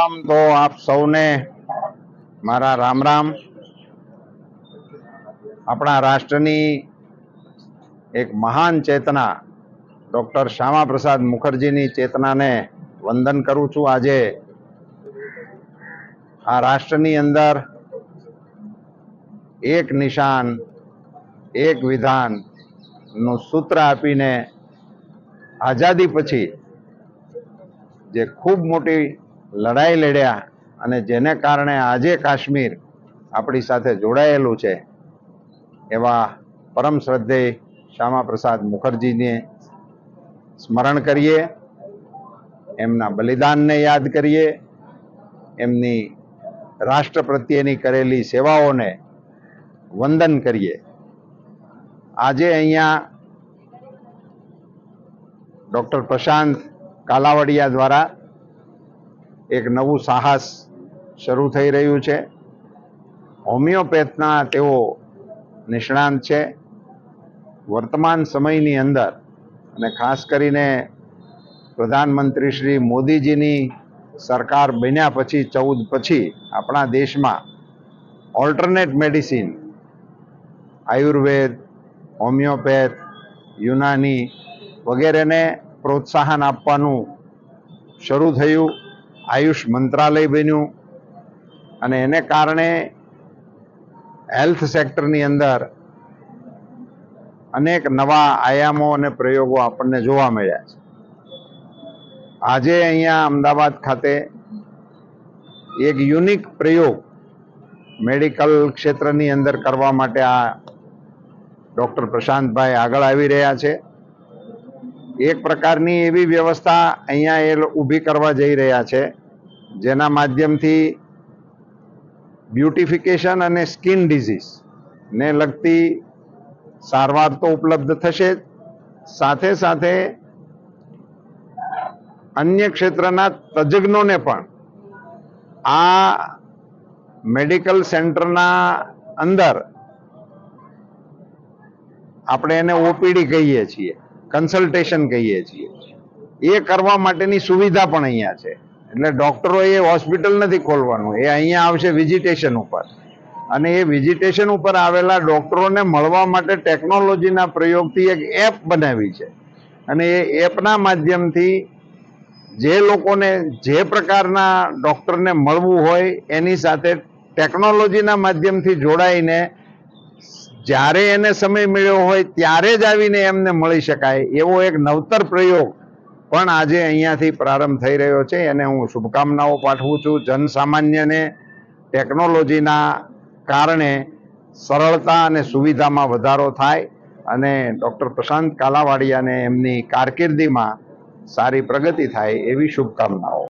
સૌપ્રથમ તો આપ સૌને મારા રામ રામ। આપણા રાષ્ટ્રની એક મહાન ચેતના ડૉક્ટર શ્યામા પ્રસાદ મુખર્જીની ચેતનાને વંદન કરું છું। આજે આ રાષ્ટ્રની અંદર એક નિશાન એક વિધાનનું સૂત્ર આપીને આઝાદી પછી જે ખૂબ મોટી લડાઈ લડ્યા અને જેને કારણે આજે કાશ્મીર આપણી સાથે જોડાયેલું છે એવા પરમ શ્રદ્ધેય શ્યામા પ્રસાદ મુખર્જીને સ્મરણ કરીએ, એમના બલિદાનને યાદ કરીએ, એમની રાષ્ટ્ર પ્રત્યેની કરેલી સેવાઓને વંદન કરીએ। આજે અહીંયા ડૉક્ટર પ્રશાંત કાલાવડિયા દ્વારા એક નવું સાહસ શરૂ થઈ રહ્યું છે। હોમિયોપેથના તેઓ નિષ્ણાંત છે। વર્તમાન સમયની અંદર અને ખાસ કરીને પ્રધાનમંત્રી શ્રી મોદીજીની સરકાર બન્યા પછી 14 પછી આપણા દેશમાં ઓલ્ટરનેટ મેડિસિન, આયુર્વેદ, હોમિયોપેથ, યુનાની વગેરેને પ્રોત્સાહન આપવાનું શરૂ થયું। આયુષ મંત્રાલય બન્યું અને એને કારણે હેલ્થ સેક્ટરની અંદર અનેક નવા આયામો અને પ્રયોગો આપણને જોવા મળ્યા છે। આજે અહીંયા અમદાવાદ ખાતે એક યુનિક પ્રયોગ મેડિકલ ક્ષેત્રની અંદર કરવા માટે આ ડૉક્ટર પ્રશાંતભાઈ આગળ આવી રહ્યા છે। એક પ્રકારની એવી વ્યવસ્થા અહીંયા એ ઊભી કરવા જઈ રહ્યા છે જેના માધ્યમથી બ્યુટિફિકેશન અને સ્કિન ડિઝીઝ ને લગતી સારવાર તો ઉપલબ્ધ થશે જ, સાથે સાથે અન્ય ક્ષેત્રના તજજ્ઞોને પણ આ મેડિકલ સેન્ટરના અંદર, આપણે એને ઓપીડી કહીએ છીએ, કન્સલ્ટેશન કહીએ છીએ, એ કરવા માટેની સુવિધા પણ અહીંયા છે। એટલે ડૉક્ટરોએ હોસ્પિટલ નથી ખોલવાનું, એ અહીંયા આવશે વિઝિટેશન ઉપર, અને એ વિઝિટેશન ઉપર આવેલા ડૉક્ટરોને મળવા માટે ટેકનોલોજીના પ્રયોગથી એક એપ બનાવી છે અને એ એપના માધ્યમથી જે લોકોને જે પ્રકારના ડૉક્ટરને મળવું હોય એની સાથે ટેકનોલોજીના માધ્યમથી જોડાઈને જ્યારે એને સમય મળ્યો હોય ત્યારે જ આવીને એમને મળી શકાય એવો એક નવતર પ્રયોગ પણ આજે અહીંયાથી પ્રારંભ થઈ રહ્યો છે। એને હું શુભકામનાઓ પાઠવું છું। જનસામાન્યને ટેકનોલોજીના કારણે સરળતા અને સુવિધામાં વધારો થાય અને ડૉક્ટર પ્રશાંત કાલાવાડિયાને એમની કારકિર્દીમાં સારી પ્રગતિ થાય એવી શુભકામનાઓ।